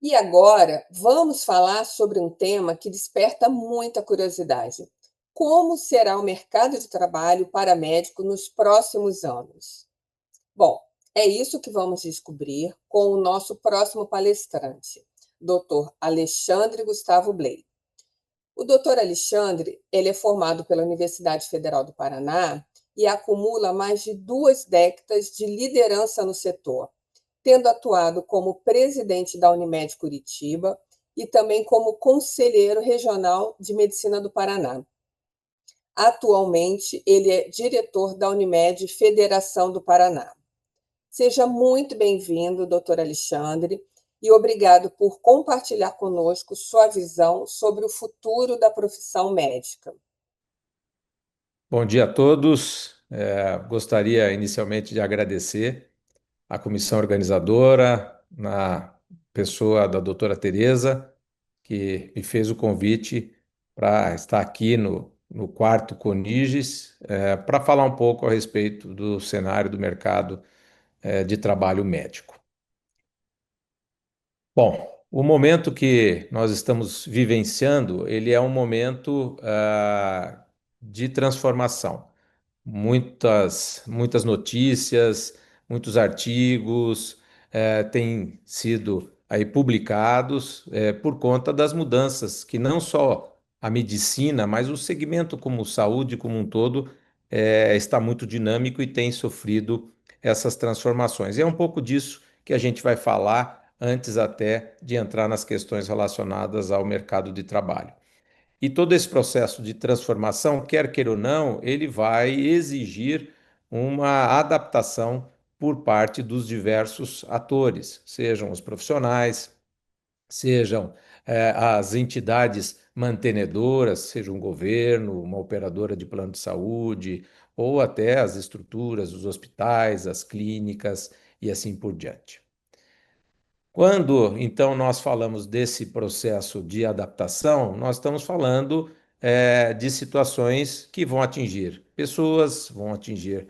E agora vamos falar sobre um tema que desperta muita curiosidade. Como será o mercado de trabalho para médico nos próximos anos? Bom, é isso que vamos descobrir com o nosso próximo palestrante, Dr. Alexandre Gustavo Bley. O Dr. Alexandre, ele é formado pela Universidade Federal do Paraná e acumula mais de 2 décadas de liderança no setor, tendo atuado como presidente da Unimed Curitiba e também como conselheiro regional de medicina do Paraná. Atualmente, ele é diretor da Unimed Federação do Paraná. Seja muito bem-vindo, doutor Alexandre, e obrigado por compartilhar conosco sua visão sobre o futuro da profissão médica. Bom dia a todos. Gostaria inicialmente de agradecer à comissão organizadora, na pessoa da doutora Tereza, que me fez o convite para estar aqui no quarto Coniges, para falar um pouco a respeito do cenário do mercado, de trabalho médico. Bom, o momento que nós estamos vivenciando, ele é um momento, de transformação. Muitas notícias, muitos artigos têm sido aí publicados por conta das mudanças que não só a medicina, mas o segmento como saúde como um todo está muito dinâmico e tem sofrido essas transformações. E é um pouco disso que a gente vai falar antes até de entrar nas questões relacionadas ao mercado de trabalho. E todo esse processo de transformação, quer queira ou não, ele vai exigir uma adaptação por parte dos diversos atores, sejam os profissionais, sejam as entidades mantenedoras, seja um governo, uma operadora de plano de saúde, ou até as estruturas, os hospitais, as clínicas e assim por diante. Quando então nós falamos desse processo de adaptação, nós estamos falando de situações que vão atingir pessoas, vão atingir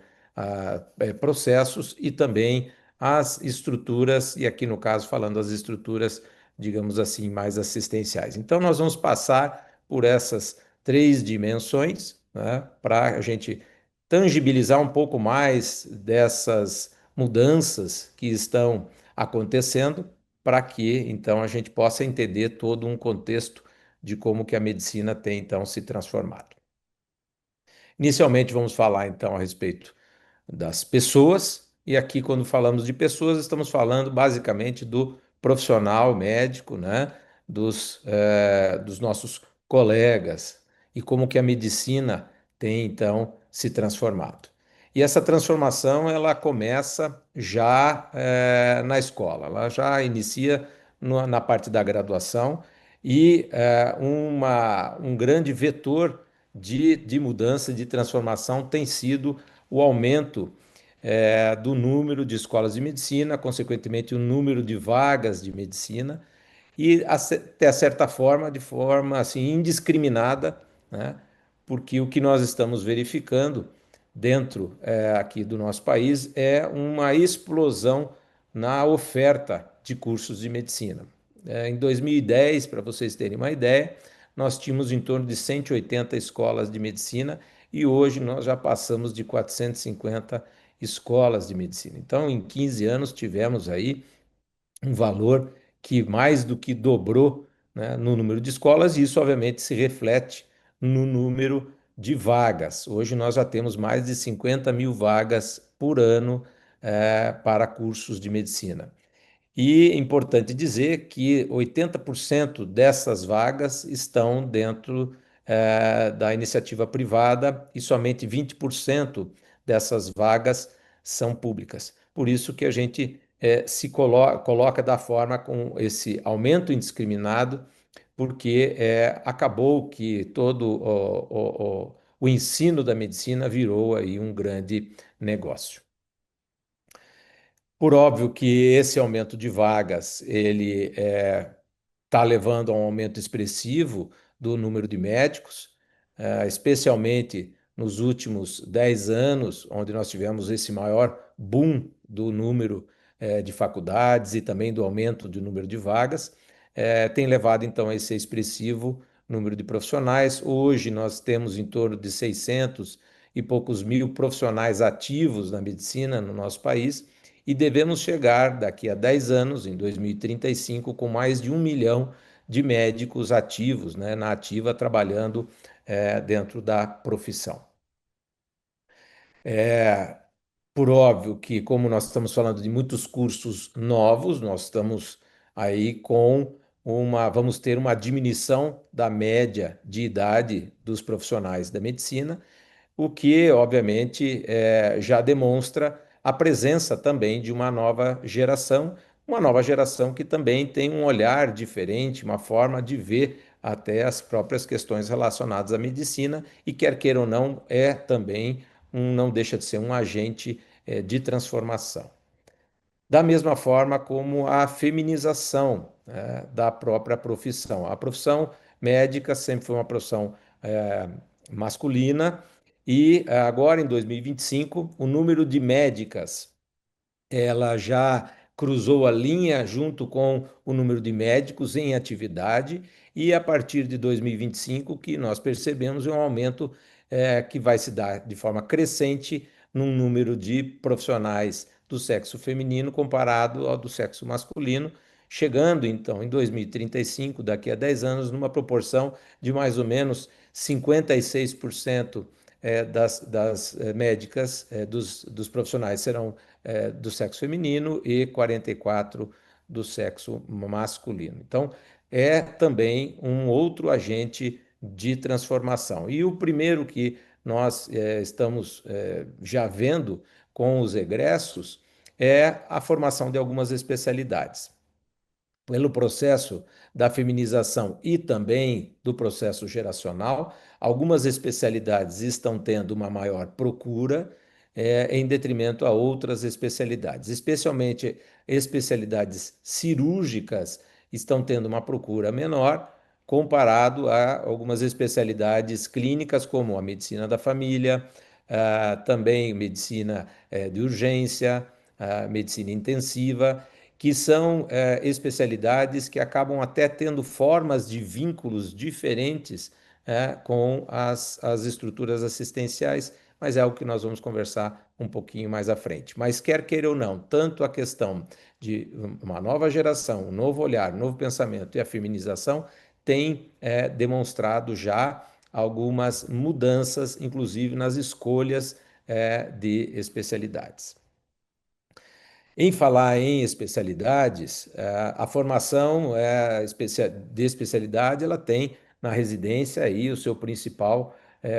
processos e também as estruturas, e aqui no caso falando das estruturas, digamos assim, mais assistenciais. Então nós vamos passar por essas três dimensões, né, para a gente tangibilizar um pouco mais dessas mudanças que estão acontecendo para que então a gente possa entender todo um contexto de como que a medicina tem então se transformado. Inicialmente vamos falar então a respeito das pessoas, e aqui quando falamos de pessoas estamos falando basicamente do profissional médico, né, dos nossos colegas e como que a medicina tem então se transformado. E essa transformação ela começa já na escola, ela já inicia na parte da graduação e um grande vetor de mudança, de transformação tem sido o aumento do número de escolas de medicina, consequentemente o número de vagas de medicina e até certa forma, de forma assim indiscriminada, né? Porque o que nós estamos verificando dentro aqui do nosso país é uma explosão na oferta de cursos de medicina. Em 2010, para vocês terem uma ideia, nós tínhamos em torno de 180 escolas de medicina e hoje nós já passamos de 450 escolas de medicina. Então, em 15 anos, tivemos aí um valor que mais do que dobrou, né, no número de escolas, e isso obviamente se reflete no número de vagas. Hoje nós já temos mais de 50 mil vagas por ano para cursos de medicina. E é importante dizer que 80% dessas vagas estão dentro da iniciativa privada e somente 20% dessas vagas são públicas. Por isso que a gente coloca da forma com esse aumento indiscriminado, porque acabou que todo o ensino da medicina virou aí um grande negócio. Por óbvio que esse aumento de vagas, ele está levando a um aumento expressivo do número de médicos, especialmente nos últimos 10 anos, onde nós tivemos esse maior boom do número de faculdades e também do aumento do número de vagas, tem levado então a esse expressivo número de profissionais. Hoje nós temos em torno de 600 e poucos mil profissionais ativos na medicina no nosso país e devemos chegar daqui a 10 anos, em 2035, com mais de 1 milhão de médicos ativos, né, na ativa, trabalhando dentro da profissão. Por óbvio que, como nós estamos falando de muitos cursos novos, nós estamos aí vamos ter uma diminuição da média de idade dos profissionais da medicina, o que, obviamente, já demonstra a presença também de uma nova geração que também tem um olhar diferente, uma forma de ver até as próprias questões relacionadas à medicina e, quer queira ou não, também não deixa de ser um agente de transformação. Da mesma forma como a feminização da própria profissão. A profissão médica sempre foi uma profissão eh, masculina e agora, em 2025, o número de médicas ela já cruzou a linha junto com o número de médicos em atividade, e a partir de 2025, o que nós percebemos é um aumento que vai se dar de forma crescente num número de profissionais do sexo feminino comparado ao do sexo masculino, chegando então em 2035, daqui a 10 anos, numa proporção de mais ou menos 56% das médicas, dos profissionais serão do sexo feminino e 44% do sexo masculino. Então, é também um outro agente de transformação. E o primeiro que nós estamos já vendo com os egressos é a formação de algumas especialidades. Pelo processo da feminização e também do processo geracional, algumas especialidades estão tendo uma maior procura, em detrimento a outras especialidades, especialmente especialidades cirúrgicas estão tendo uma procura menor comparado a algumas especialidades clínicas, como a medicina da família, também medicina de urgência, a medicina intensiva, que são especialidades que acabam até tendo formas de vínculos diferentes com as estruturas assistenciais, mas é algo que nós vamos conversar um pouquinho mais à frente. Mas quer queira ou não, tanto a questão de uma nova geração, um novo olhar, um novo pensamento e a feminização tem demonstrado já algumas mudanças, inclusive nas escolhas de especialidades. Em falar em especialidades, a formação de especialidade ela tem na residência aí o seu principal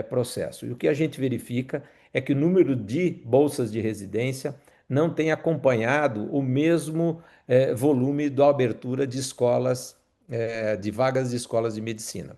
processo. E o que a gente verifica é que o número de bolsas de residência não tem acompanhado o mesmo volume da abertura de escolas, de vagas de escolas de medicina.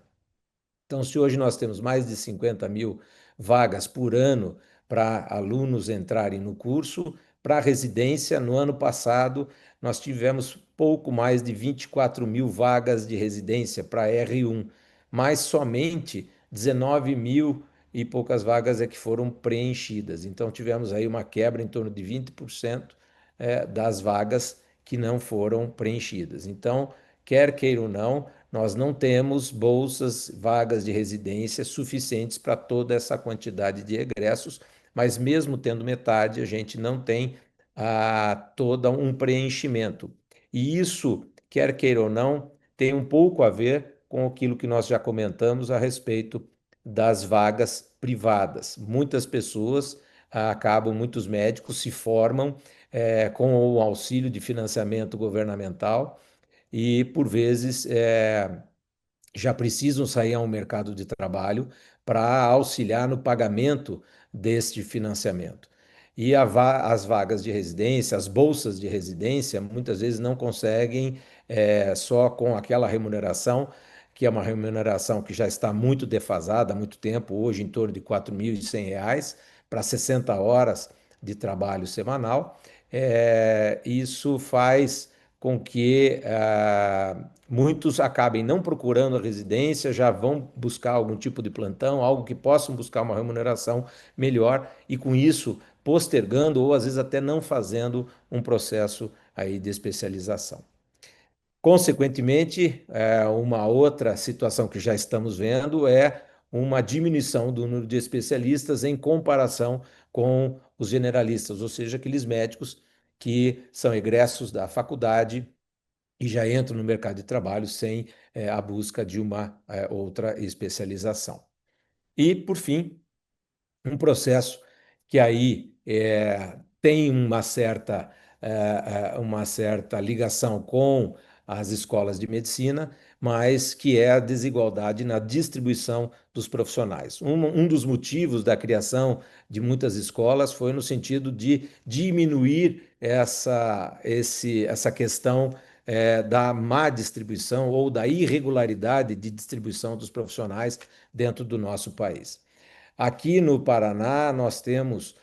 Então, se hoje nós temos mais de 50 mil vagas por ano para alunos entrarem no curso, para residência, no ano passado, nós tivemos pouco mais de 24 mil vagas de residência para R1, mas somente 19 mil e poucas vagas é que foram preenchidas. Então, tivemos aí uma quebra em torno de 20% das vagas que não foram preenchidas. Então, quer queira ou não, nós não temos bolsas, vagas de residência suficientes para toda essa quantidade de egressos, mas mesmo tendo metade, a gente não tem todo um preenchimento. E isso, quer queira ou não, tem um pouco a ver com aquilo que nós já comentamos a respeito das vagas privadas. Muitas pessoas muitos médicos se formam com o auxílio de financiamento governamental e, por vezes, já precisam sair ao mercado de trabalho para auxiliar no pagamento deste financiamento. E as vagas de residência, as bolsas de residência, muitas vezes não conseguem só com aquela remuneração, que é uma remuneração que já está muito defasada há muito tempo, hoje em torno de R$ 4.100 para 60 horas de trabalho semanal. Isso faz com que muitos acabem não procurando a residência, já vão buscar algum tipo de plantão, algo que possam buscar uma remuneração melhor e com isso postergando ou às vezes até não fazendo um processo aí de especialização. Consequentemente, uma outra situação que já estamos vendo é uma diminuição do número de especialistas em comparação com os generalistas, ou seja, aqueles médicos que são egressos da faculdade e já entram no mercado de trabalho sem a busca de uma outra especialização. E, por fim, um processo que aí tem uma certa ligação com as escolas de medicina, mas que é a desigualdade na distribuição dos profissionais. Um dos motivos da criação de muitas escolas foi no sentido de diminuir essa questão da má distribuição ou da irregularidade de distribuição dos profissionais dentro do nosso país. Aqui no Paraná, nós temos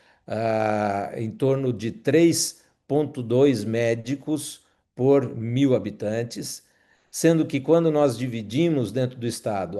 em torno de 3,2 médicos por 1.000 habitantes, sendo que quando nós dividimos dentro do estado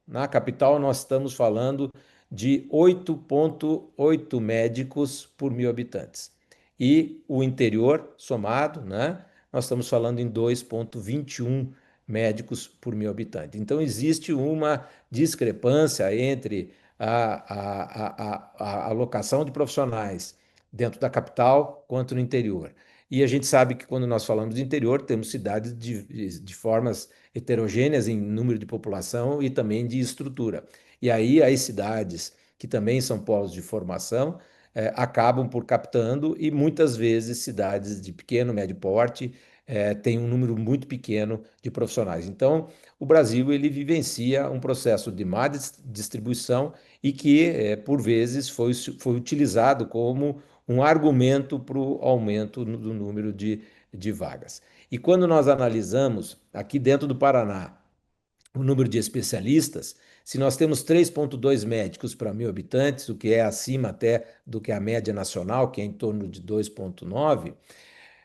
na capital nós estamos falando de 8,8 médicos por 1.000 habitantes. E o interior, somado, né, nós estamos falando em 2,21 médicos por 1.000 habitantes. Então, existe uma discrepância entre a alocação de profissionais dentro da capital quanto no interior. E a gente sabe que quando nós falamos de interior, temos cidades de formas heterogêneas em número de população e também de estrutura. E aí as cidades, que também são polos de formação, acabam por captando e muitas vezes cidades de pequeno, médio porte têm um número muito pequeno de profissionais. Então, o Brasil ele vivencia um processo de má distribuição e que, por vezes, foi utilizado como um argumento para o aumento do número de vagas. E quando nós analisamos aqui dentro do Paraná o número de especialistas, se nós temos 3,2 médicos para 1.000 habitantes, o que é acima até do que a média nacional, que é em torno de 2,9,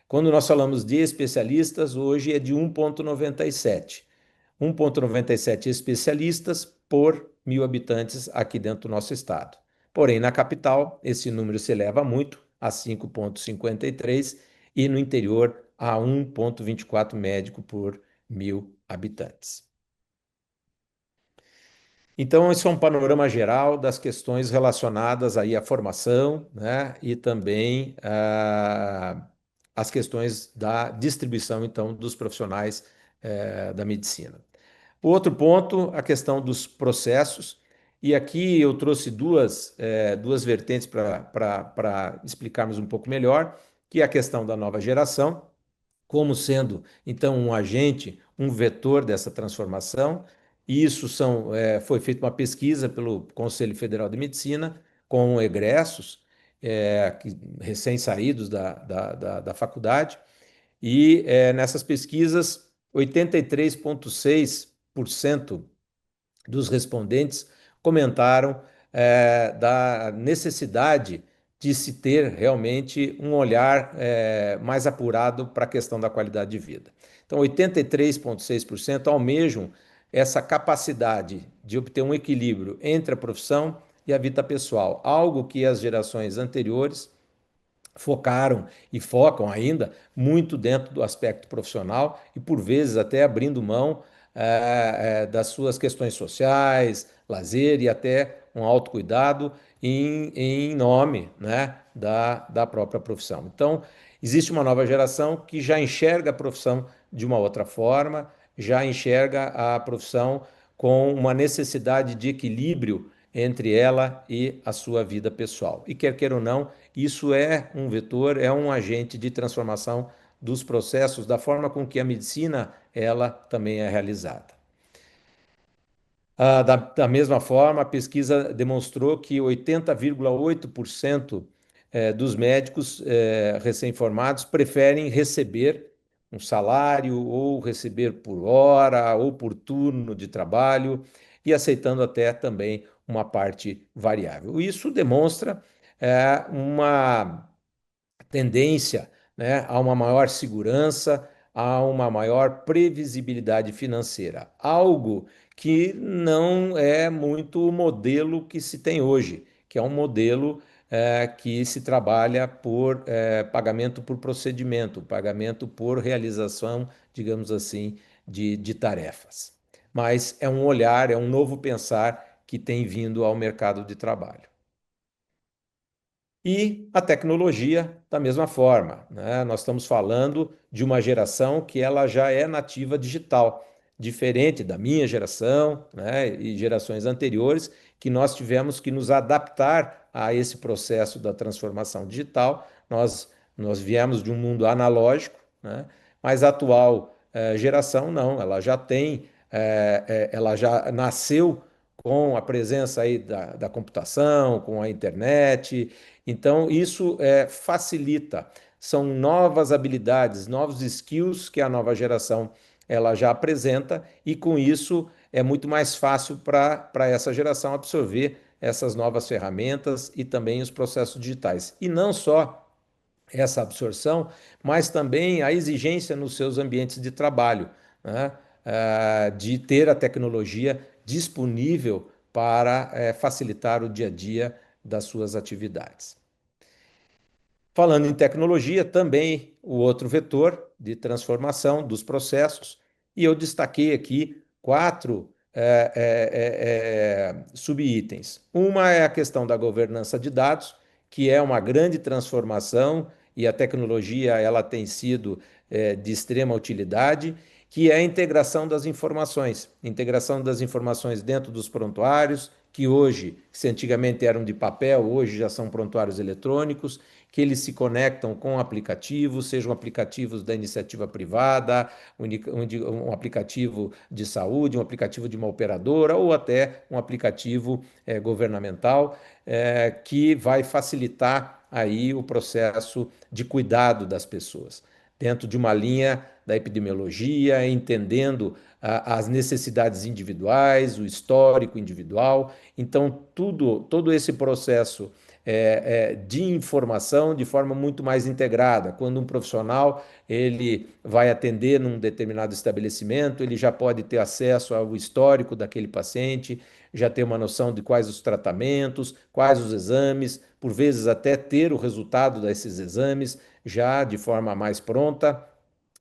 quando nós falamos de especialistas, hoje é de 1,97. 1,97 especialistas por 1.000 habitantes aqui dentro do nosso estado. Porém, na capital, esse número se eleva muito, a 5,53, e no interior, a 1,24 médico por 1.000 habitantes. Então, esse é um panorama geral das questões relacionadas aí à formação, né, e também as questões da distribuição, então, dos profissionais da medicina. O outro ponto, a questão dos processos, e aqui eu trouxe duas vertentes para explicarmos um pouco melhor, que é a questão da nova geração, como sendo, então, um agente, um vetor dessa transformação. E isso foi feita uma pesquisa pelo Conselho Federal de Medicina com egressos recém-saídos da faculdade, e nessas pesquisas, 83,6% dos respondentes comentaram da necessidade de se ter realmente um olhar mais apurado para a questão da qualidade de vida. Então, 83,6% almejam essa capacidade de obter um equilíbrio entre a profissão e a vida pessoal, algo que as gerações anteriores focaram e focam ainda muito dentro do aspecto profissional e, por vezes, até abrindo mão das suas questões sociais, lazer e até um autocuidado em nome, né, da própria profissão. Então, existe uma nova geração que já enxerga a profissão de uma outra forma, já enxerga a profissão com uma necessidade de equilíbrio entre ela e a sua vida pessoal. E quer queira ou não, isso é um vetor, é um agente de transformação dos processos, da forma com que a medicina ela também é realizada. Da mesma forma, a pesquisa demonstrou que 80,8% dos médicos recém-formados preferem receber um salário ou receber por hora ou por turno de trabalho e aceitando até também uma parte variável. Isso demonstra uma tendência, né, a uma maior segurança, a uma maior previsibilidade financeira, algo que não é muito o modelo que se tem hoje, que é um modelo que se trabalha por pagamento por procedimento, pagamento por realização, digamos assim, de tarefas. Mas é um olhar, é um novo pensar que tem vindo ao mercado de trabalho. E a tecnologia, da mesma forma, né? Nós estamos falando de uma geração que ela já é nativa digital, diferente da minha geração, né, e gerações anteriores, que nós tivemos que nos adaptar a esse processo da transformação digital. Nós viemos de um mundo analógico, né, mas a atual geração não, ela já tem, ela já nasceu com a presença aí da computação, com a internet. Então, isso facilita. São novas habilidades, novos skills que a nova geração ela já apresenta, e com isso é muito mais fácil para essa geração absorver essas novas ferramentas e também os processos digitais. E não só essa absorção, mas também a exigência nos seus ambientes de trabalho, né? De ter a tecnologia disponível para facilitar o dia a dia das suas atividades. Falando em tecnologia, também o outro vetor de transformação dos processos, e eu destaquei aqui quatro subitens. Uma é a questão da governança de dados, que é uma grande transformação, e a tecnologia ela tem sido de extrema utilidade, que é a integração das informações dentro dos prontuários, que hoje, se antigamente eram de papel, hoje já são prontuários eletrônicos, que eles se conectam com aplicativos, sejam aplicativos da iniciativa privada, um aplicativo de saúde, um aplicativo de uma operadora ou até um aplicativo governamental, que vai facilitar aí o processo de cuidado das pessoas, dentro de uma linha da epidemiologia, entendendo as necessidades individuais, o histórico individual. Então, todo esse processo de informação de forma muito mais integrada. Quando um profissional ele vai atender num determinado estabelecimento, ele já pode ter acesso ao histórico daquele paciente, já ter uma noção de quais os tratamentos, quais os exames, por vezes até ter o resultado desses exames já de forma mais pronta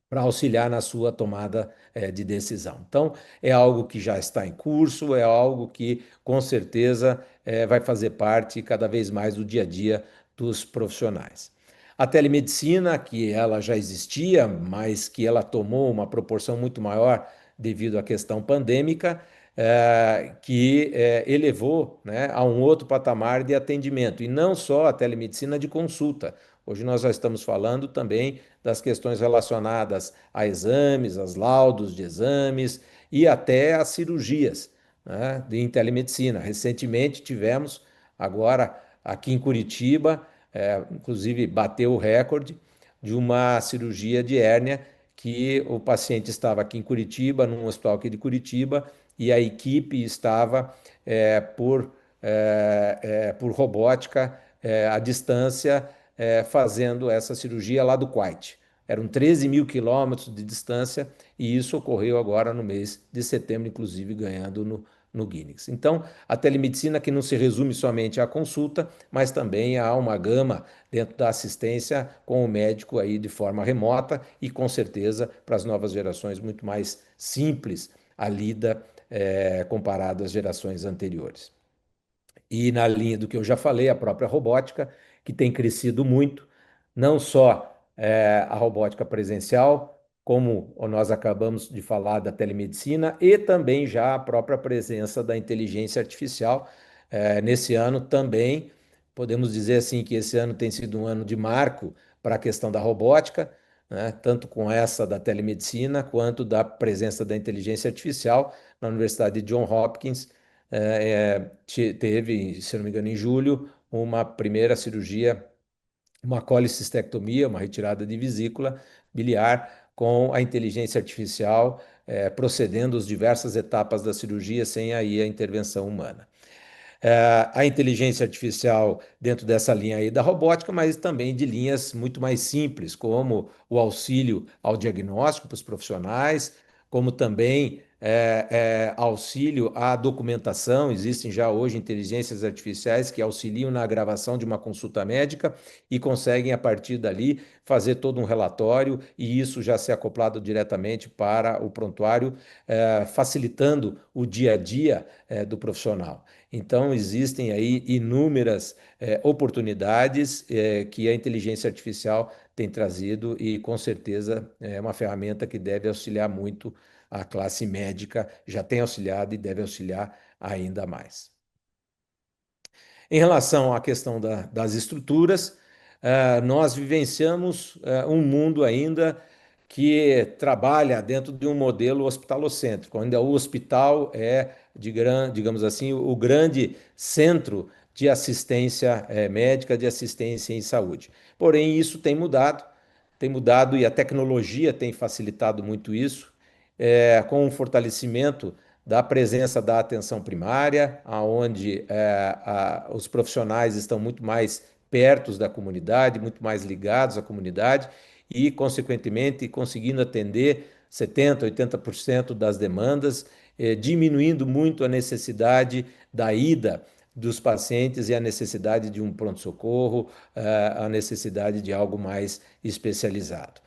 para auxiliar na sua tomada de decisão. Então, é algo que já está em curso, é algo que com certeza vai fazer parte cada vez mais do dia a dia dos profissionais. A telemedicina, que ela já existia, mas que ela tomou uma proporção muito maior devido à questão pandêmica, que elevou, né, a um outro patamar de atendimento, e não só a telemedicina de consulta. Hoje nós já estamos falando também das questões relacionadas a exames, aos laudos de exames e até às cirurgias, né, em telemedicina. Recentemente tivemos, agora aqui em Curitiba, inclusive bateu o recorde de uma cirurgia de hérnia que o paciente estava aqui em Curitiba, num hospital aqui de Curitiba, e a equipe estava por robótica à distância fazendo essa cirurgia lá do Kuwait. Eram 13 mil quilômetros de distância e isso ocorreu agora no mês de setembro, inclusive ganhando no Guinness. Então, a telemedicina que não se resume somente à consulta, mas também há uma gama dentro da assistência com o médico aí de forma remota e com certeza para as novas gerações muito mais simples a lida comparado às gerações anteriores. E na linha do que eu já falei, a própria robótica, que tem crescido muito, não só a robótica presencial, como nós acabamos de falar da telemedicina, e também já a própria presença da inteligência artificial. Nesse ano também, podemos dizer assim que esse ano tem sido um ano de marco para a questão da robótica, né, tanto com essa da telemedicina, quanto da presença da inteligência artificial na Universidade de Johns Hopkins teve, se não me engano, em julho, uma primeira cirurgia, uma colicistectomia, uma retirada de vesícula biliar, com a inteligência artificial procedendo as diversas etapas da cirurgia sem aí a intervenção humana. A inteligência artificial dentro dessa linha aí da robótica, mas também de linhas muito mais simples, como o auxílio ao diagnóstico para os profissionais, como também auxílio à documentação. Existem já hoje inteligências artificiais que auxiliam na gravação de uma consulta médica e conseguem, a partir dali, fazer todo um relatório e isso já ser acoplado diretamente para o prontuário, facilitando o dia a dia, do profissional. Então, existem aí inúmeras oportunidades que a inteligência artificial tem trazido e, com certeza, é uma ferramenta que deve auxiliar muito a classe médica, já tem auxiliado e deve auxiliar ainda mais. Em relação à questão das estruturas, nós vivenciamos um mundo ainda que trabalha dentro de um modelo hospitalocêntrico, onde o hospital é, digamos assim, o grande centro de assistência médica, de assistência em saúde. Porém, isso tem mudado e a tecnologia tem facilitado muito isso, com o fortalecimento da presença da atenção primária, onde os profissionais estão muito mais perto da comunidade, muito mais ligados à comunidade e, consequentemente, conseguindo atender 70%, 80% das demandas, diminuindo muito a necessidade da ida dos pacientes e a necessidade de um pronto-socorro, a necessidade de algo mais especializado.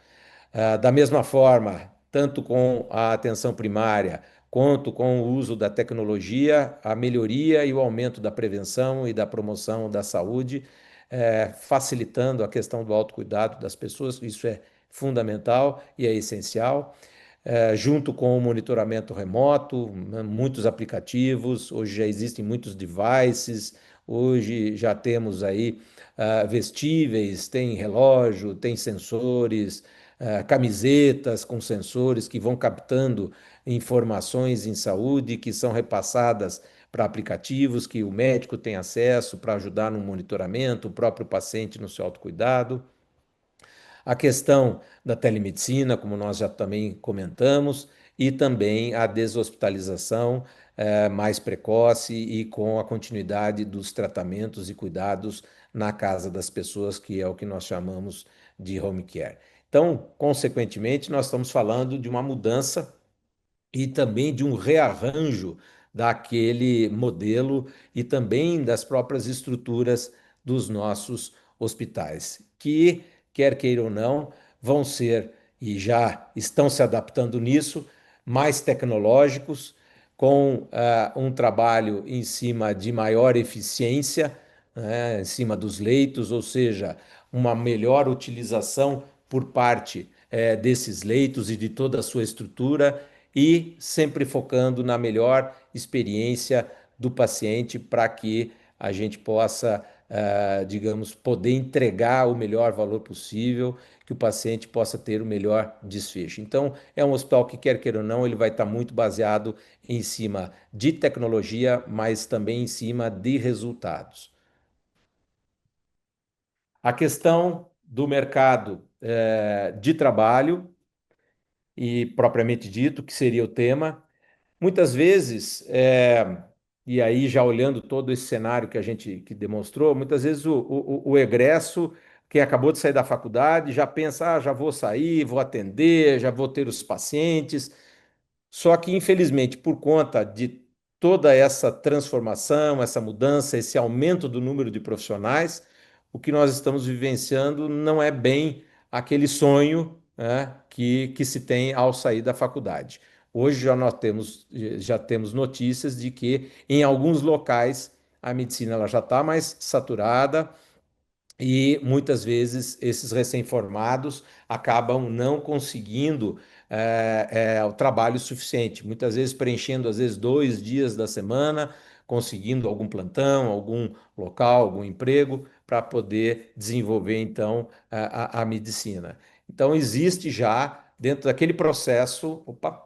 Da mesma forma, tanto com a atenção primária quanto com o uso da tecnologia, a melhoria e o aumento da prevenção e da promoção da saúde, facilitando a questão do autocuidado das pessoas, isso é fundamental e é essencial. Junto com o monitoramento remoto, muitos aplicativos, hoje já existem muitos devices, hoje já temos aí vestíveis, tem relógio, tem sensores, camisetas com sensores que vão captando informações em saúde que são repassadas para aplicativos que o médico tem acesso para ajudar no monitoramento, o próprio paciente no seu autocuidado. A questão da telemedicina, como nós já também comentamos, e também a deshospitalização mais precoce e com a continuidade dos tratamentos e cuidados na casa das pessoas, que é o que nós chamamos de home care. Então, consequentemente, nós estamos falando de uma mudança e também de um rearranjo daquele modelo e também das próprias estruturas dos nossos hospitais, que, quer queira ou não, vão ser e já estão se adaptando nisso, mais tecnológicos, com um trabalho em cima de maior eficiência, né, em cima dos leitos, ou seja, uma melhor utilização por parte desses leitos e de toda a sua estrutura e sempre focando na melhor experiência do paciente para que a gente possa, digamos, poder entregar o melhor valor possível, que o paciente possa ter o melhor desfecho. Então, é um hospital que, quer queira ou não, ele vai estar muito baseado em cima de tecnologia, mas também em cima de resultados. A questão do mercado de trabalho, e propriamente dito, que seria o tema. Muitas vezes, e aí já olhando todo esse cenário que a gente que demonstrou, muitas vezes o egresso que acabou de sair da faculdade já pensa, já vou sair, vou atender, já vou ter os pacientes. Só que, infelizmente, por conta de toda essa transformação, essa mudança, esse aumento do número de profissionais, o que nós estamos vivenciando não é bem aquele sonho, né, que se tem ao sair da faculdade. Hoje já temos notícias de que em alguns locais a medicina ela já está mais saturada, e muitas vezes esses recém-formados acabam não conseguindo o trabalho suficiente, muitas vezes preenchendo às vezes 2 dias da semana, conseguindo algum plantão, algum local, algum emprego para poder desenvolver então a medicina. Então existe já dentro daquele processo, opa,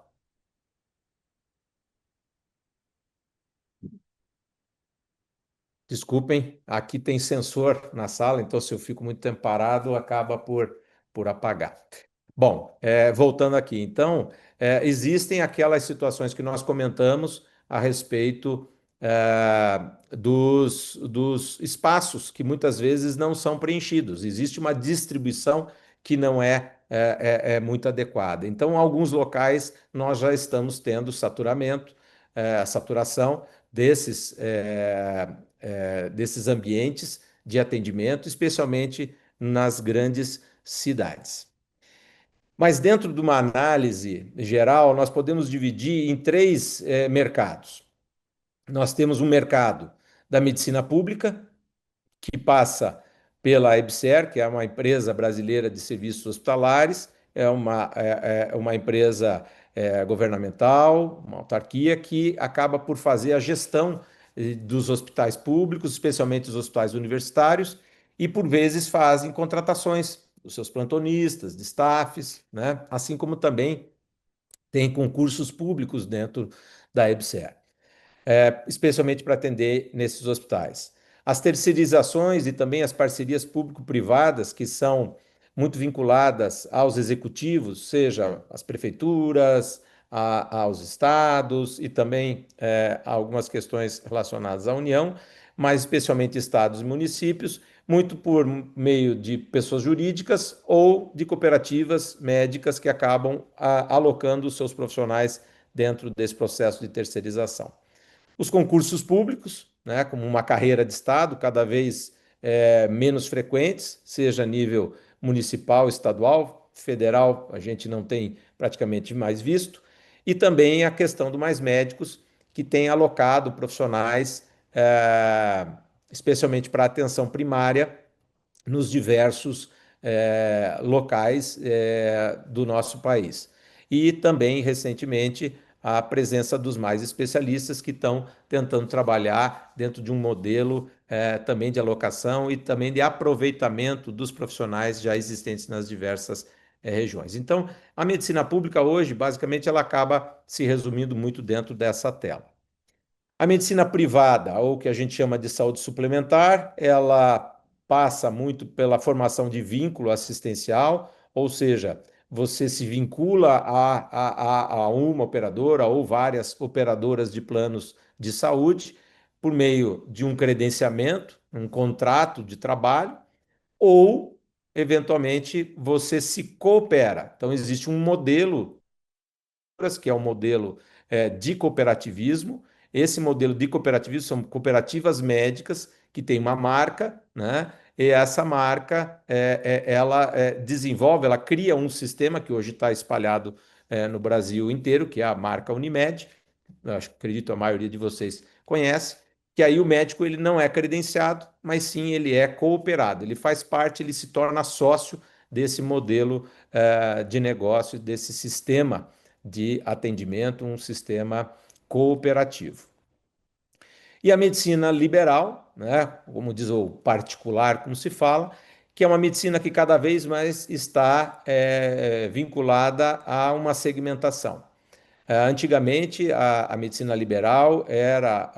desculpem, aqui tem sensor na sala, então se eu fico muito tempo parado, acaba por apagar. Bom, voltando aqui, então, existem aquelas situações que nós comentamos a respeito dos espaços que muitas vezes não são preenchidos. Existe uma distribuição que não é é muito adequada. Então, em alguns locais, nós já estamos tendo saturação desses ambientes de atendimento, especialmente nas grandes cidades. Mas dentro de uma análise geral, nós podemos dividir em três mercados. Nós temos um mercado da medicina pública, que passa pela EBSER, que é uma empresa brasileira de serviços hospitalares, é uma empresa governamental, uma autarquia, que acaba por fazer a gestão dos hospitais públicos, especialmente os hospitais universitários, e por vezes fazem contratações dos seus plantonistas, de staffs, né? Assim como também tem concursos públicos dentro da EBSER, especialmente para atender nesses hospitais. As terceirizações e também as parcerias público-privadas, que são muito vinculadas aos executivos, seja as prefeituras, aos estados e também algumas questões relacionadas à União, mas especialmente estados e municípios, muito por meio de pessoas jurídicas ou de cooperativas médicas que acabam alocando os seus profissionais dentro desse processo de terceirização. Os concursos públicos, né, como uma carreira de Estado, cada vez menos frequentes, seja a nível municipal, estadual, federal, a gente não tem praticamente mais visto, e também a questão do Mais Médicos, que tem alocado profissionais, especialmente para a atenção primária, nos diversos locais do nosso país. E também, recentemente, a presença dos mais especialistas que estão tentando trabalhar dentro de um modelo também de alocação e também de aproveitamento dos profissionais já existentes nas diversas regiões. Então, a medicina pública hoje, basicamente, ela acaba se resumindo muito dentro dessa tela. A medicina privada, ou que a gente chama de saúde suplementar, ela passa muito pela formação de vínculo assistencial, ou seja, você se vincula a uma operadora ou várias operadoras de planos de saúde por meio de um credenciamento, um contrato de trabalho, ou, eventualmente, você se coopera. Então, existe um modelo que é o modelo de cooperativismo. Esse modelo de cooperativismo são cooperativas médicas que têm uma marca, né? E essa marca, ela desenvolve, ela cria um sistema que hoje está espalhado no Brasil inteiro, que é a marca Unimed. Eu acredito a maioria de vocês conhece, que aí o médico ele não é credenciado, mas sim ele é cooperado. Ele faz parte, ele se torna sócio desse modelo de negócio, desse sistema de atendimento, um sistema cooperativo. E a medicina liberal, né, como diz o particular, como se fala, que é uma medicina que cada vez mais está vinculada a uma segmentação. Antigamente, a medicina liberal era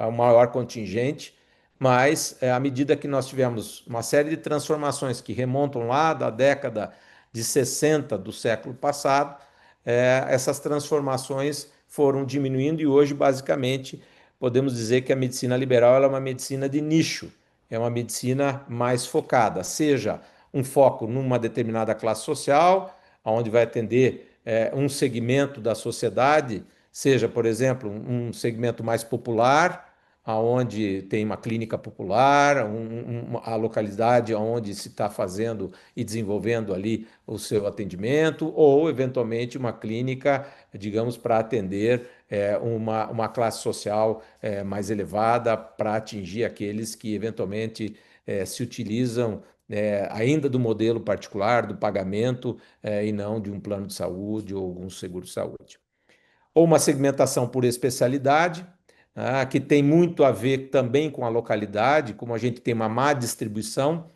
o maior contingente, mas à medida que nós tivemos uma série de transformações que remontam lá da década de 60 do século passado, essas transformações foram diminuindo e hoje, basicamente, podemos dizer que a medicina liberal é uma medicina de nicho, é uma medicina mais focada, seja um foco numa determinada classe social, onde vai atender um segmento da sociedade, seja, por exemplo, um segmento mais popular, aonde tem uma clínica popular, a localidade onde se está fazendo e desenvolvendo ali o seu atendimento, ou eventualmente uma clínica, digamos, para atender uma classe social mais elevada, para atingir aqueles que eventualmente se utilizam ainda do modelo particular, do pagamento, e não de um plano de saúde ou algum seguro de saúde. Ou uma segmentação por especialidade, que tem muito a ver também com a localidade, como a gente tem uma má distribuição,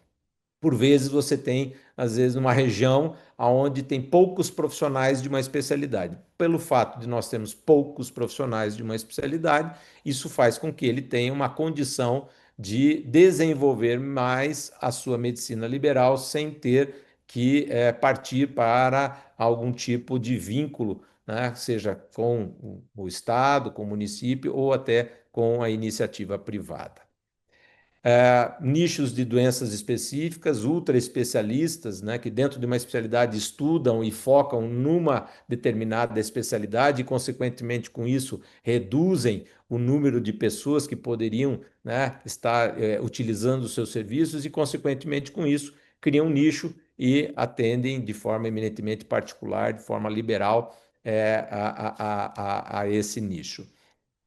por vezes você tem, às vezes, uma região onde tem poucos profissionais de uma especialidade. Pelo fato de nós termos poucos profissionais de uma especialidade, isso faz com que ele tenha uma condição de desenvolver mais a sua medicina liberal sem ter que partir para algum tipo de vínculo, né, seja com o Estado, com o município ou até com a iniciativa privada. Nichos de doenças específicas, ultra especialistas, né, que dentro de uma especialidade estudam e focam numa determinada especialidade e, consequentemente, com isso, reduzem o número de pessoas que poderiam, né, estar utilizando os seus serviços e, consequentemente, com isso, criam um nicho e atendem de forma eminentemente particular, de forma liberal, a esse nicho.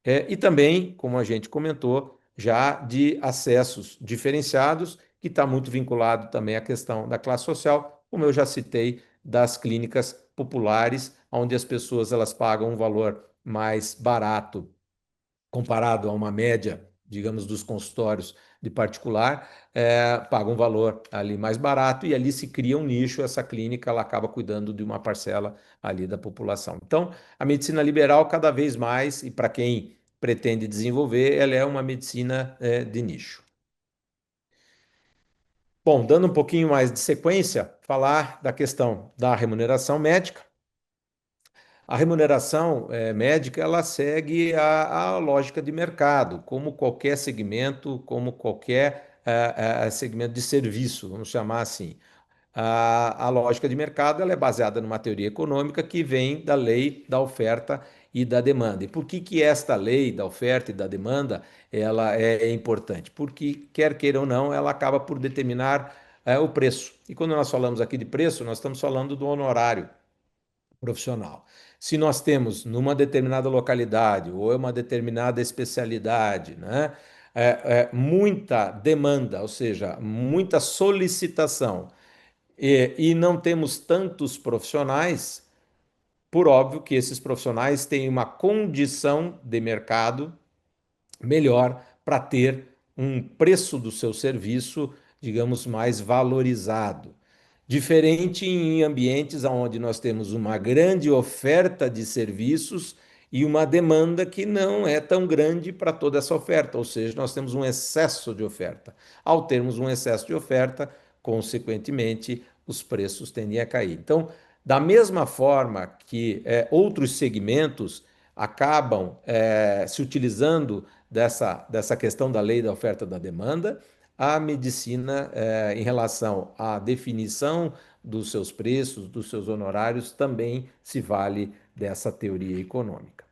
E também, como a gente comentou, já de acessos diferenciados, que está muito vinculado também à questão da classe social, como eu já citei, das clínicas populares, onde as pessoas elas pagam um valor mais barato comparado a uma média, digamos, dos consultórios de particular, paga um valor ali mais barato e ali se cria um nicho, essa clínica ela acaba cuidando de uma parcela ali da população. Então, a medicina liberal cada vez mais, e para quem pretende desenvolver, ela é uma medicina de nicho. Bom, dando um pouquinho mais de sequência, falar da questão da remuneração médica. A remuneração médica ela segue a lógica de mercado, como qualquer segmento, como qualquer segmento de serviço, vamos chamar assim. A lógica de mercado ela é baseada numa teoria econômica que vem da lei da oferta e da demanda. E por que esta lei da oferta e da demanda ela é importante? Porque, quer queira ou não, ela acaba por determinar o preço. E quando nós falamos aqui de preço, nós estamos falando do honorário profissional. Se nós temos numa determinada localidade ou uma determinada especialidade, né, muita demanda, ou seja, muita solicitação, e não temos tantos profissionais, por óbvio que esses profissionais têm uma condição de mercado melhor para ter um preço do seu serviço, digamos, mais valorizado. Diferente em ambientes onde nós temos uma grande oferta de serviços e uma demanda que não é tão grande para toda essa oferta, ou seja, nós temos um excesso de oferta. Ao termos um excesso de oferta, consequentemente, os preços tendem a cair. Então, da mesma forma que outros segmentos acabam se utilizando dessa questão da lei da oferta e da demanda, a medicina, em relação à definição dos seus preços, dos seus honorários, também se vale dessa teoria econômica.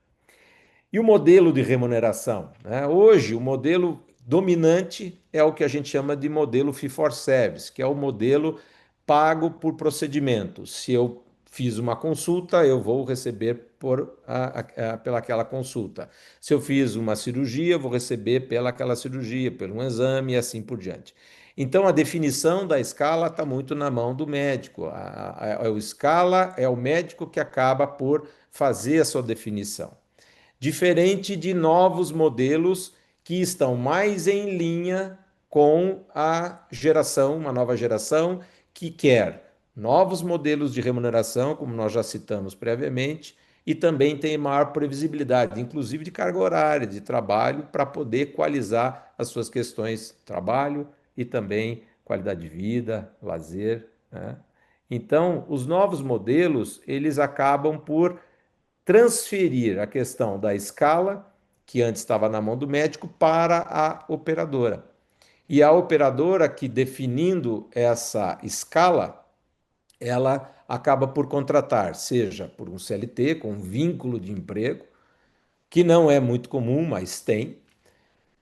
E o modelo de remuneração, né? Hoje, o modelo dominante é o que a gente chama de modelo fee for service, que é o modelo pago por procedimento. Se eu fiz uma consulta, eu vou receber pelaquela consulta. Se eu fiz uma cirurgia, eu vou receber pelaquela cirurgia, pelo exame e assim por diante. Então, a definição da escala está muito na mão do médico. O escala é o médico que acaba por fazer a sua definição, diferente de novos modelos que estão mais em linha com a geração, uma nova geração que quer novos modelos de remuneração, como nós já citamos previamente, e também tem maior previsibilidade, inclusive de carga horária, de trabalho, para poder equalizar as suas questões trabalho e também qualidade de vida, lazer, né? Então, os novos modelos, eles acabam por transferir a questão da escala, que antes estava na mão do médico, para a operadora. E a operadora que definindo essa escala, ela acaba por contratar, seja por um CLT, com um vínculo de emprego, que não é muito comum, mas tem,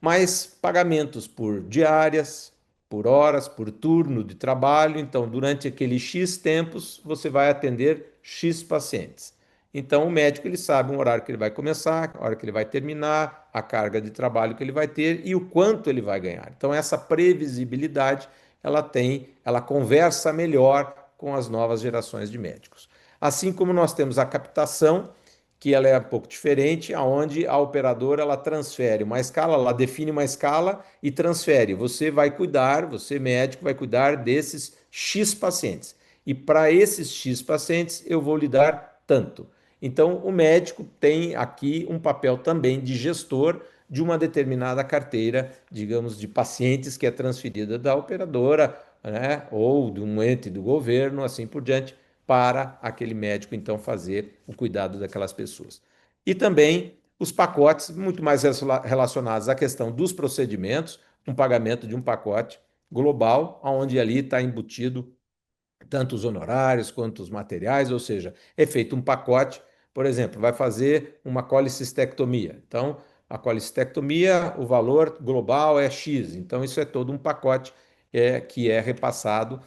mais pagamentos por diárias, por horas, por turno de trabalho. Então, durante aquele X tempos, você vai atender X pacientes. Então, o médico ele sabe o horário que ele vai começar, a hora que ele vai terminar, a carga de trabalho que ele vai ter e o quanto ele vai ganhar. Então, essa previsibilidade ela conversa melhor com as novas gerações de médicos. Assim como nós temos a captação, que ela é um pouco diferente, aonde a operadora ela transfere uma escala, ela define uma escala e transfere. Você vai cuidar, você médico vai cuidar desses X pacientes. E para esses X pacientes eu vou lhe dar tanto. Então o médico tem aqui um papel também de gestor de uma determinada carteira, digamos, de pacientes que é transferida da operadora, né, ou de um ente do governo, assim por diante, para aquele médico então fazer o cuidado daquelas pessoas. E também os pacotes muito mais relacionados à questão dos procedimentos, um pagamento de um pacote global, onde ali está embutido tanto os honorários quanto os materiais, ou seja, é feito um pacote, por exemplo, vai fazer uma colicistectomia. Então, a colicistectomia, o valor global é X, então isso é todo um pacote que é repassado,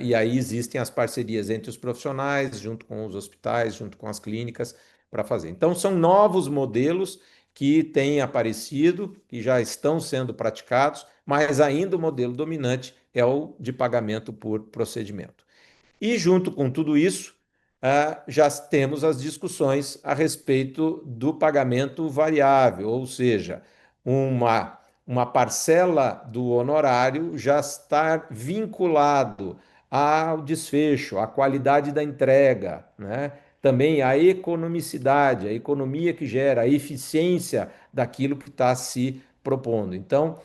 e aí existem as parcerias entre os profissionais, junto com os hospitais, junto com as clínicas, para fazer. Então, são novos modelos que têm aparecido, que já estão sendo praticados, mas ainda o modelo dominante é o de pagamento por procedimento. E junto com tudo isso, já temos as discussões a respeito do pagamento variável, ou seja, uma parcela do honorário já está vinculado ao desfecho, à qualidade da entrega, né? Também a economicidade, a economia que gera, a eficiência daquilo que está se propondo. Então,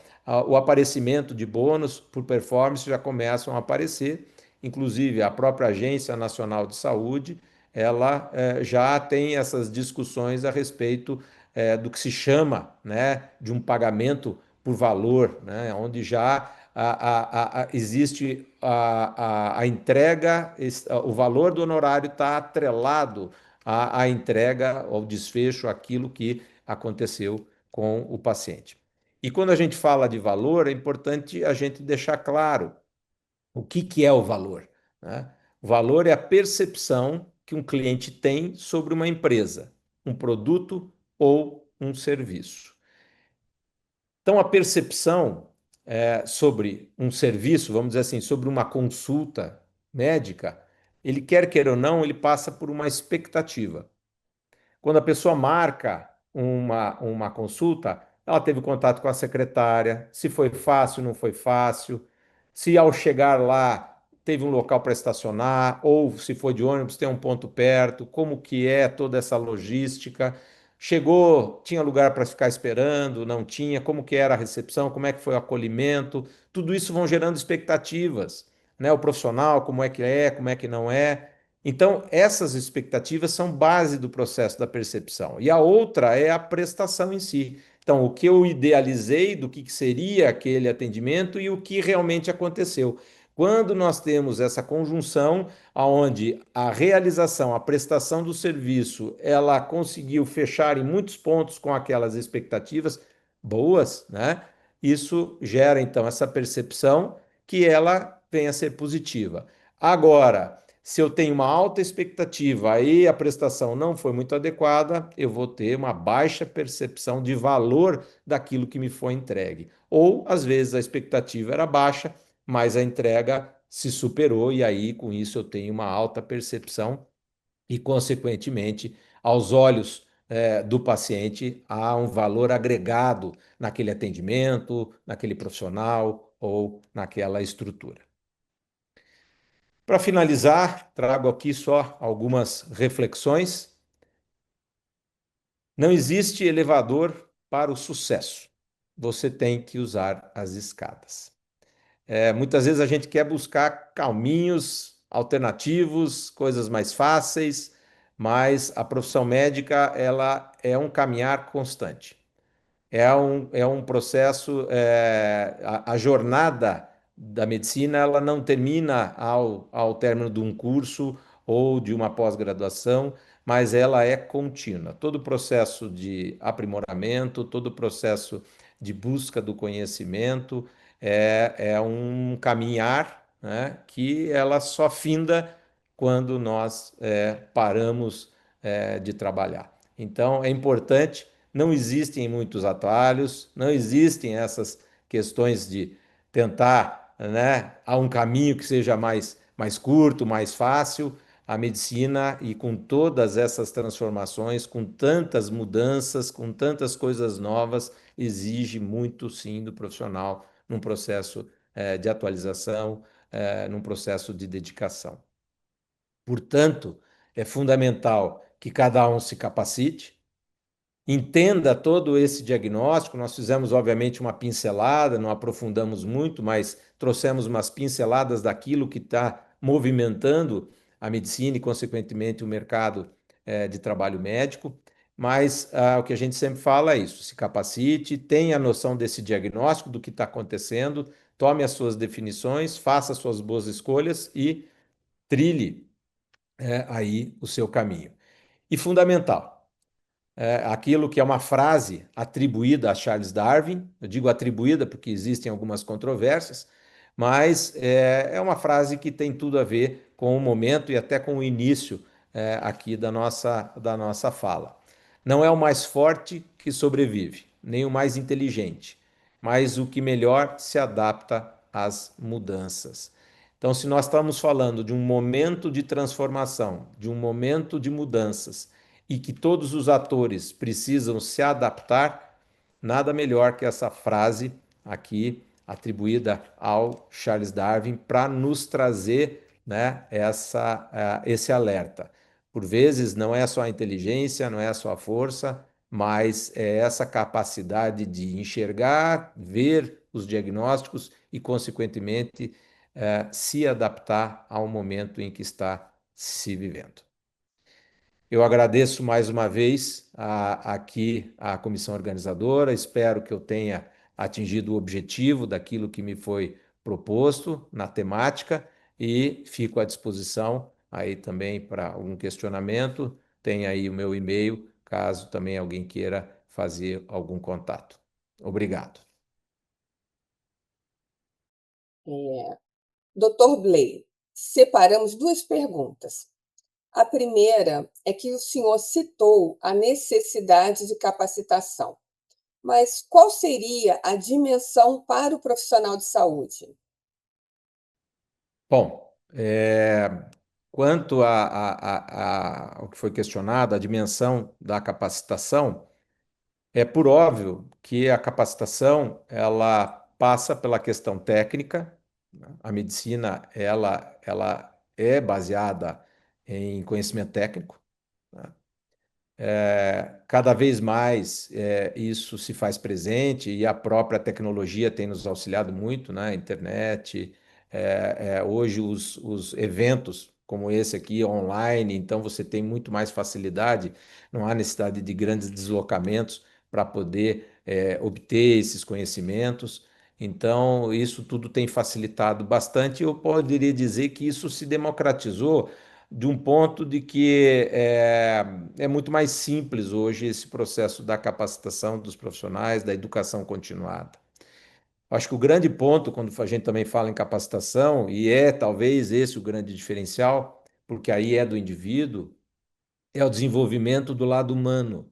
o aparecimento de bônus por performance já começam a aparecer. Inclusive, a própria Agência Nacional de Saúde, ela já tem essas discussões a respeito do que se chama, né, de um pagamento por valor, né, onde já existe a entrega, o valor do honorário está atrelado à entrega, ao desfecho, aquilo que aconteceu com o paciente. E quando a gente fala de valor, é importante a gente deixar claro o que é o valor, né? O valor é a percepção que um cliente tem sobre uma empresa, um produto ou um serviço. Então, a percepção sobre um serviço, vamos dizer assim, sobre uma consulta médica, ele queira ou não, ele passa por uma expectativa. Quando a pessoa marca uma consulta, ela teve contato com a secretária, se foi fácil, não foi fácil, se ao chegar lá teve um local para estacionar, ou se foi de ônibus, tem um ponto perto, como que é toda essa logística. Chegou, tinha lugar para ficar esperando, não tinha, como que era a recepção, como é que foi o acolhimento, tudo isso vão gerando expectativas, né? O profissional, como é que não é. Então, essas expectativas são base do processo da percepção. E a outra é a prestação em si. Então, o que eu idealizei do que seria aquele atendimento e o que realmente aconteceu. Quando nós temos essa conjunção, onde a realização, a prestação do serviço, ela conseguiu fechar em muitos pontos com aquelas expectativas boas, né? Isso gera, então, essa percepção que ela venha a ser positiva. Agora, se eu tenho uma alta expectativa e a prestação não foi muito adequada, eu vou ter uma baixa percepção de valor daquilo que me foi entregue. Ou, às vezes, a expectativa era baixa, mas a entrega se superou, e aí, com isso, eu tenho uma alta percepção e, consequentemente, aos olhos do paciente, há um valor agregado naquele atendimento, naquele profissional ou naquela estrutura. Para finalizar, trago aqui só algumas reflexões. Não existe elevador para o sucesso. Você tem que usar as escadas. Muitas vezes a gente quer buscar caminhos alternativos, coisas mais fáceis, mas a profissão médica ela é um caminhar constante. É um processo, a jornada da medicina ela não termina ao término de um curso ou de uma pós-graduação, mas ela é contínua. Todo o processo de aprimoramento, todo o processo de busca do conhecimento é um caminhar, né, que ela só finda quando nós paramos de trabalhar. Então, é importante não existem muitos atalhos, não existem essas questões de tentar, né, a um caminho que seja mais curto, mais fácil. A medicina, e com todas essas transformações, com tantas mudanças, com tantas coisas novas, exige muito sim do profissional num processo de atualização, num processo de dedicação. Portanto, é fundamental que cada um se capacite, entenda todo esse diagnóstico. Nós fizemos, obviamente, uma pincelada, não aprofundamos muito, mas trouxemos umas pinceladas daquilo que está movimentando a medicina e, consequentemente, o mercado de trabalho médico. mas o que a gente sempre fala é isso: se capacite, tenha a noção desse diagnóstico do que está acontecendo, tome as suas definições, faça as suas boas escolhas e trilhe aí o seu caminho. E fundamental, aquilo que é uma frase atribuída a Charles Darwin, eu digo atribuída porque existem algumas controvérsias, mas é uma frase que tem tudo a ver com o momento e até com o início aqui da nossa fala. Não é o mais forte que sobrevive, nem o mais inteligente, mas o que melhor se adapta às mudanças. Então, se nós estamos falando de um momento de transformação, de um momento de mudanças, e que todos os atores precisam se adaptar, nada melhor que essa frase aqui atribuída ao Charles Darwin para nos trazer, né, esse alerta. Por vezes não é só a inteligência, não é só a força, mas é essa capacidade de enxergar, ver os diagnósticos e, consequentemente, se adaptar ao momento em que está se vivendo. Eu agradeço mais uma vez aqui a comissão organizadora, espero que eu tenha atingido o objetivo daquilo que me foi proposto na temática e fico à disposição aí também para algum questionamento. Tem aí o meu e-mail, caso também alguém queira fazer algum contato. Obrigado. Dr. Blay, separamos duas perguntas. A primeira é que o senhor citou a necessidade de capacitação, mas qual seria a dimensão para o profissional de saúde? Bom, quanto ao que foi questionado, a dimensão da capacitação, é por óbvio que a capacitação ela passa pela questão técnica, né? A medicina ela é baseada em conhecimento técnico, né? Cada vez mais isso se faz presente e a própria tecnologia tem nos auxiliado muito, né? A internet, hoje os eventos como esse aqui online, então você tem muito mais facilidade, não há necessidade de grandes deslocamentos para poder obter esses conhecimentos. Então, isso tudo tem facilitado bastante. Eu poderia dizer que isso se democratizou de um ponto de que é muito mais simples hoje esse processo da capacitação dos profissionais, da educação continuada. Acho que o grande ponto, quando a gente também fala em capacitação, e é talvez esse o grande diferencial, porque aí é do indivíduo, é o desenvolvimento do lado humano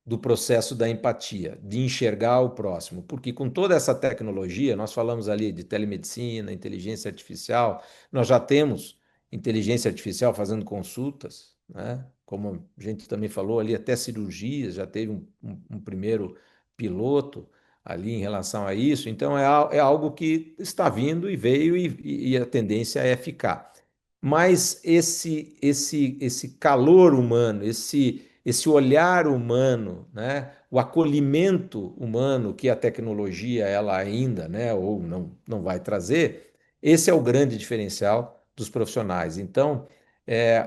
do processo da empatia, de enxergar o próximo. Porque com toda essa tecnologia, nós falamos ali de telemedicina, inteligência artificial, nós já temos inteligência artificial fazendo consultas, né? Como a gente também falou ali, até cirurgias, já teve um primeiro piloto ali em relação a isso. Então, é algo que está vindo e veio e a tendência é ficar. Mas esse calor humano, esse olhar humano, né, o acolhimento humano que a tecnologia ela ainda, né, ou não vai trazer, esse é o grande diferencial dos profissionais. Então,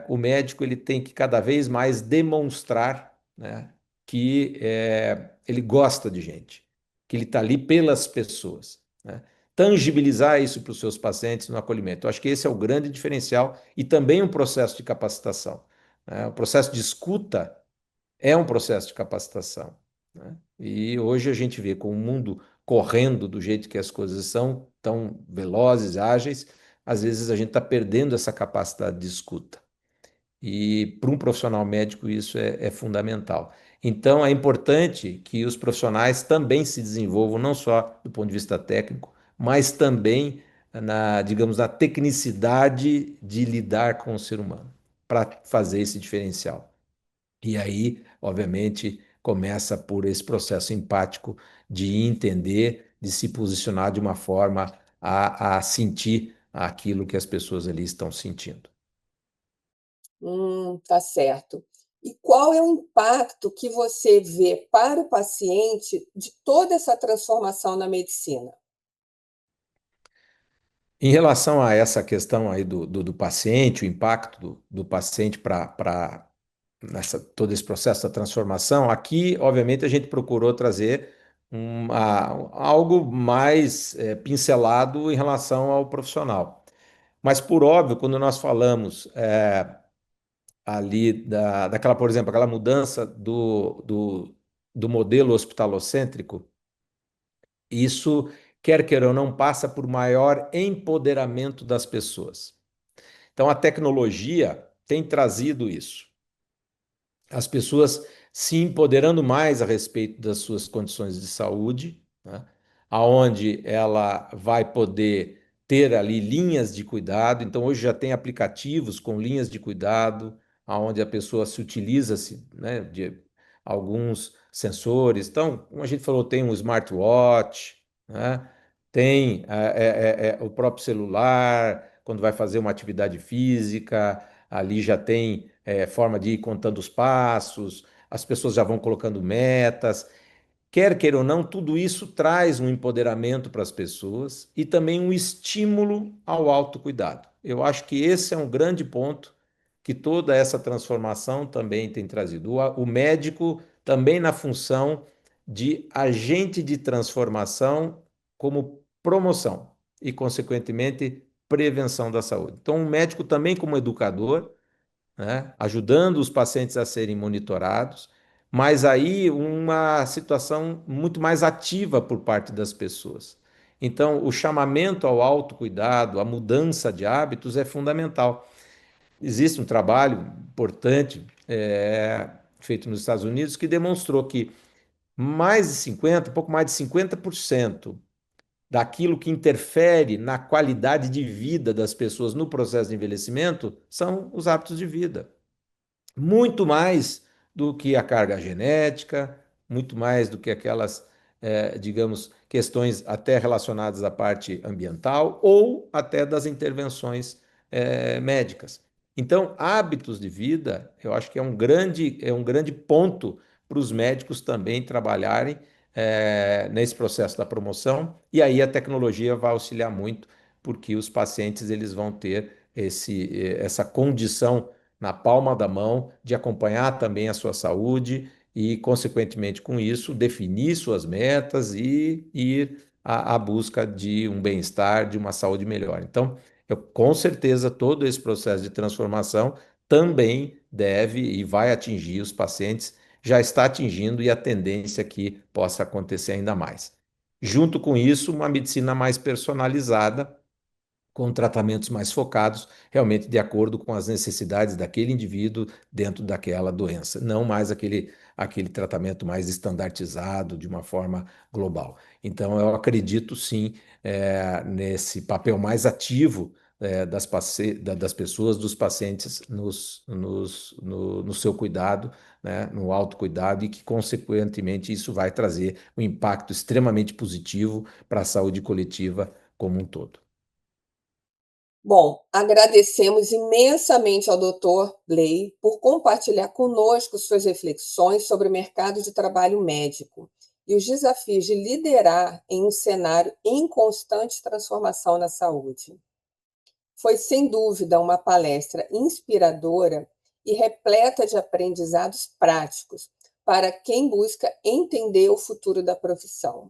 o médico ele tem que cada vez mais demonstrar, né, que ele gosta de gente, que ele está ali pelas pessoas, né? Tangibilizar isso para os seus pacientes no acolhimento. Eu acho que esse é o grande diferencial e também um processo de capacitação, né? O processo de escuta é um processo de capacitação, né? E hoje a gente vê com o mundo correndo do jeito que as coisas são, tão velozes, ágeis, às vezes a gente está perdendo essa capacidade de escuta. E para um profissional médico isso é fundamental. Então é importante que os profissionais também se desenvolvam, não só do ponto de vista técnico, mas também digamos, na tecnicidade de lidar com o ser humano, para fazer esse diferencial. E aí, obviamente, começa por esse processo empático de entender, de se posicionar de uma forma a sentir aquilo que as pessoas ali estão sentindo. Tá certo. E qual é o impacto que você vê para o paciente de toda essa transformação na medicina? Em relação a essa questão aí do paciente, o impacto do paciente para nessa todo esse processo da transformação, aqui, obviamente, a gente procurou trazer algo mais pincelado em relação ao profissional. Mas, por óbvio, quando nós falamos ali daquela, por exemplo, aquela mudança do modelo hospitalocêntrico, isso, quer queira ou não, passa por maior empoderamento das pessoas. Então, a tecnologia tem trazido isso. As pessoas se empoderando mais a respeito das suas condições de saúde, né? Aonde ela vai poder ter ali linhas de cuidado. Então, hoje já tem aplicativos com linhas de cuidado, aonde a pessoa se utiliza-se, né, de alguns sensores. Então, como a gente falou, tem um smartwatch, né? Tem o próprio celular, quando vai fazer uma atividade física, ali já tem forma de ir contando os passos, as pessoas já vão colocando metas. Quer queira ou não, tudo isso traz um empoderamento para as pessoas e também um estímulo ao autocuidado. Eu acho que esse é um grande ponto que toda essa transformação também tem trazido. O médico também na função de agente de transformação como promoção e, consequentemente, prevenção da saúde. Então, o médico também como educador, né, ajudando os pacientes a serem monitorados, mas aí uma situação muito mais ativa por parte das pessoas. Então, o chamamento ao autocuidado, a mudança de hábitos é fundamental. Existe um trabalho importante feito nos Estados Unidos que demonstrou que mais de 50, um pouco mais de 50% daquilo que interfere na qualidade de vida das pessoas no processo de envelhecimento são os hábitos de vida muito mais do que a carga genética, muito mais do que aquelas, digamos, questões até relacionadas à parte ambiental ou até das intervenções, médicas. Então, hábitos de vida, eu acho que é um grande ponto para os médicos também trabalharem nesse processo da promoção, e aí a tecnologia vai auxiliar muito, porque os pacientes eles vão ter essa condição na palma da mão, de acompanhar também a sua saúde e, consequentemente, com isso, definir suas metas e ir à busca de um bem-estar, de uma saúde melhor. Então, com certeza, todo esse processo de transformação também deve e vai atingir os pacientes, já está atingindo e a tendência é que possa acontecer ainda mais. Junto com isso, uma medicina mais personalizada, com tratamentos mais focados, realmente de acordo com as necessidades daquele indivíduo dentro daquela doença, não mais aquele tratamento mais estandartizado de uma forma global. Então, eu acredito sim nesse papel mais ativo das pessoas, dos pacientes no seu cuidado, né, no autocuidado, e que, consequentemente, isso vai trazer um impacto extremamente positivo para a saúde coletiva como um todo. Bom, agradecemos imensamente ao Dr. Bley por compartilhar conosco suas reflexões sobre o mercado de trabalho médico e os desafios de liderar em um cenário em constante transformação na saúde. Foi, sem dúvida, uma palestra inspiradora e repleta de aprendizados práticos para quem busca entender o futuro da profissão.